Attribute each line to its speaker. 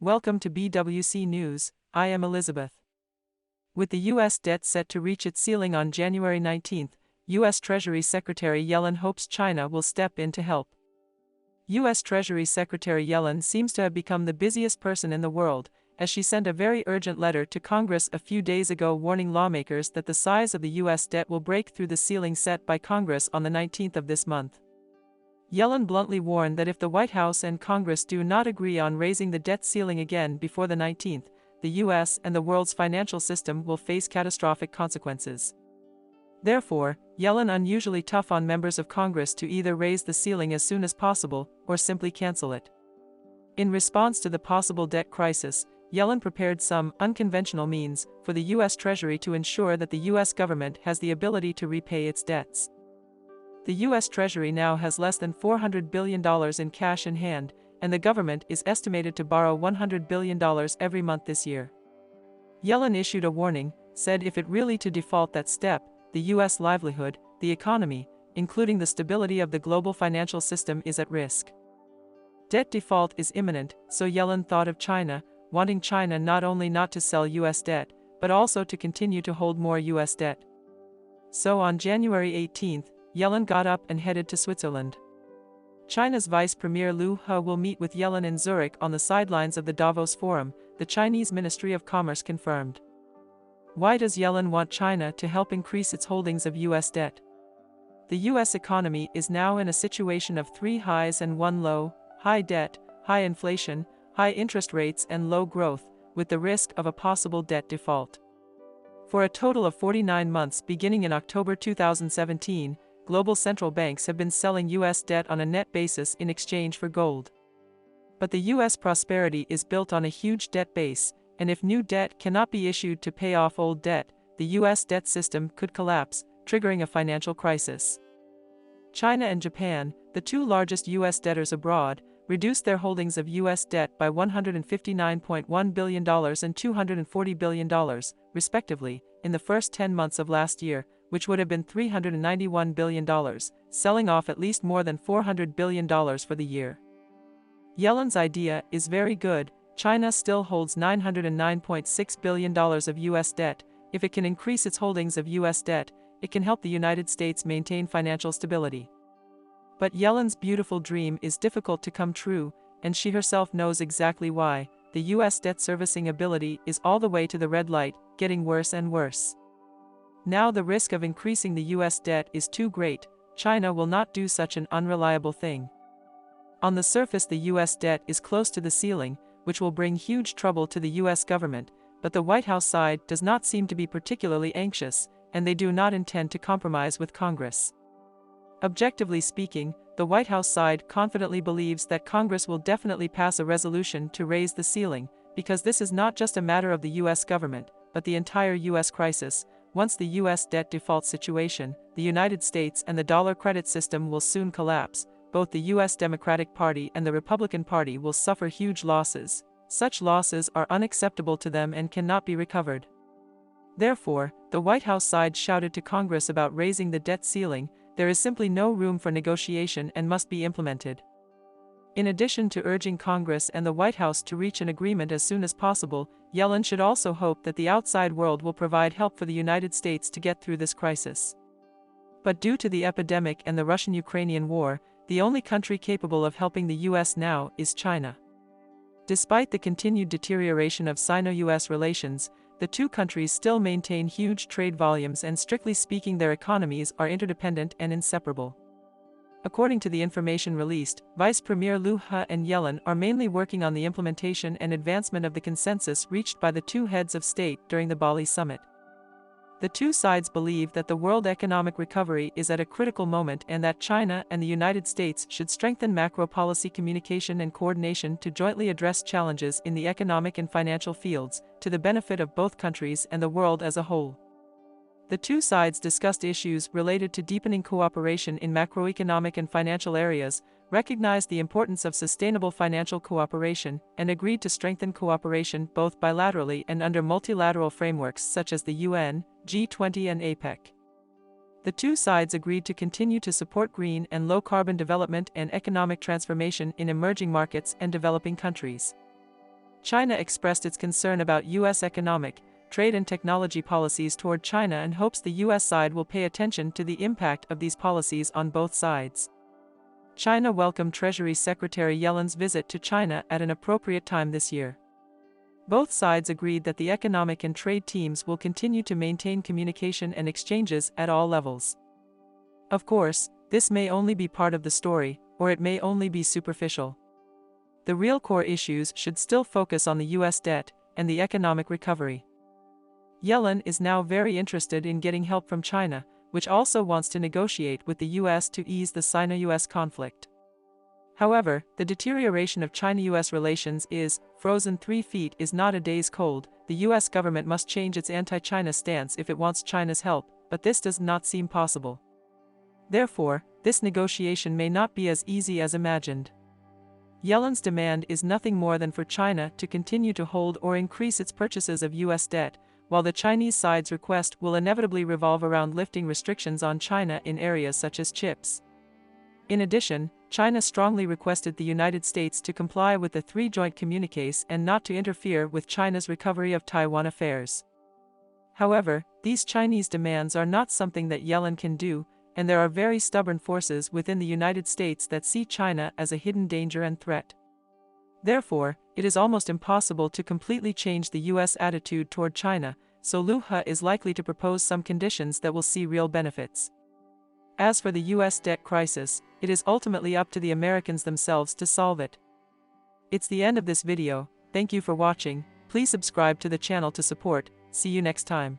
Speaker 1: Welcome to BWC News. I am Elizabeth. With the U.S. debt set to reach its ceiling on January 19, U.S. Treasury Secretary Yellen hopes China will step in to help. U.S. Treasury Secretary Yellen seems to have become the busiest person in the world, as she sent a very urgent letter to Congress a few days ago warning lawmakers that the size of the U.S. debt will break through the ceiling set by Congress on the 19th of this month. Yellen bluntly warned that if the White House and Congress do not agree on raising the debt ceiling again before the 19th, the U.S. and the world's financial system will face catastrophic consequences. Therefore, Yellen unusually tough on members of Congress to either raise the ceiling as soon as possible or simply cancel it. In response to the possible debt crisis, Yellen prepared some unconventional means for the U.S. Treasury to ensure that the U.S. government has the ability to repay its debts. The U.S. Treasury now has less than $400 billion in cash in hand, and the government is estimated to borrow $100 billion every month this year. Yellen issued a warning, said if it really to default that step, the U.S. livelihood, the economy, including the stability of the global financial system is at risk. Debt default is imminent, so Yellen thought of China, wanting China not only not to sell U.S. debt, but also to continue to hold more U.S. debt. So on January 18, Yellen got up and headed to Switzerland. China's Vice Premier Liu He will meet with Yellen in Zurich on the sidelines of the Davos Forum, the Chinese Ministry of Commerce confirmed. Why does Yellen want China to help increase its holdings of U.S. debt? The U.S. economy is now in a situation of three highs and one low: high debt, high inflation, high interest rates and low growth, with the risk of a possible debt default. For a total of 49 months beginning in October 2017, global central banks have been selling U.S. debt on a net basis in exchange for gold. But the U.S. prosperity is built on a huge debt base, and if new debt cannot be issued to pay off old debt, the U.S. debt system could collapse, triggering a financial crisis. China and Japan, the two largest U.S. debtors abroad, reduced their holdings of U.S. debt by $159.1 billion and $240 billion, respectively, in the first 10 months of last year, which would have been $391 billion, selling off at least more than $400 billion for the year. Yellen's idea is very good. China still holds $909.6 billion of U.S. debt. If it can increase its holdings of U.S. debt, it can help the United States maintain financial stability. But Yellen's beautiful dream is difficult to come true, and she herself knows exactly why. The U.S. debt servicing ability is all the way to the red light, getting worse and worse. Now the risk of increasing the U.S. debt is too great. China will not do such an unreliable thing. On the surface, the U.S. debt is close to the ceiling, which will bring huge trouble to the U.S. government, but the White House side does not seem to be particularly anxious, and they do not intend to compromise with Congress. Objectively speaking, the White House side confidently believes that Congress will definitely pass a resolution to raise the ceiling, because this is not just a matter of the U.S. government, but the entire U.S. crisis. Once the U.S. debt default situation, the United States and the dollar credit system will soon collapse. Both the U.S. Democratic Party and the Republican Party will suffer huge losses. Such losses are unacceptable to them and cannot be recovered. Therefore, the White House side shouted to Congress about raising the debt ceiling. There is simply no room for negotiation and must be implemented. In addition to urging Congress and the White House to reach an agreement as soon as possible, Yellen should also hope that the outside world will provide help for the United States to get through this crisis. But due to the epidemic and the Russian-Ukrainian war, the only country capable of helping the U.S. now is China. Despite the continued deterioration of Sino-U.S. relations, the two countries still maintain huge trade volumes, and strictly speaking their economies are interdependent and inseparable. According to the information released, Vice Premier Liu He and Yellen are mainly working on the implementation and advancement of the consensus reached by the two heads of state during the Bali summit. The two sides believe that the world economic recovery is at a critical moment and that China and the United States should strengthen macro policy communication and coordination to jointly address challenges in the economic and financial fields, to the benefit of both countries and the world as a whole. The two sides discussed issues related to deepening cooperation in macroeconomic and financial areas, recognized the importance of sustainable financial cooperation, and agreed to strengthen cooperation both bilaterally and under multilateral frameworks such as the UN, G20 and APEC. The two sides agreed to continue to support green and low-carbon development and economic transformation in emerging markets and developing countries. China expressed its concern about U.S. economic, trade and technology policies toward China and hopes the U.S. side will pay attention to the impact of these policies on both sides. China welcomed Treasury Secretary Yellen's visit to China at an appropriate time this year. Both sides agreed that the economic and trade teams will continue to maintain communication and exchanges at all levels. Of course, this may only be part of the story, or it may only be superficial. The real core issues should still focus on the U.S. debt and the economic recovery. Yellen is now very interested in getting help from China, which also wants to negotiate with the U.S. to ease the Sino-U.S. conflict. However, the deterioration of China-U.S. relations is frozen 3 feet is not a day's cold. The U.S. government must change its anti-China stance if it wants China's help, but this does not seem possible. Therefore, this negotiation may not be as easy as imagined. Yellen's demand is nothing more than for China to continue to hold or increase its purchases of U.S. debt, while the Chinese side's request will inevitably revolve around lifting restrictions on China in areas such as chips. In addition, China strongly requested the United States to comply with the 3 joint communiques and not to interfere with China's recovery of Taiwan affairs. However, these Chinese demands are not something that Yellen can do, and there are very stubborn forces within the United States that see China as a hidden danger and threat. Therefore, it is almost impossible to completely change the U.S. attitude toward China, so Liu He is likely to propose some conditions that will see real benefits. As for the U.S. debt crisis, it is ultimately up to the Americans themselves to solve it. It's the end of this video. Thank you for watching. Please subscribe to the channel to support. See you next time.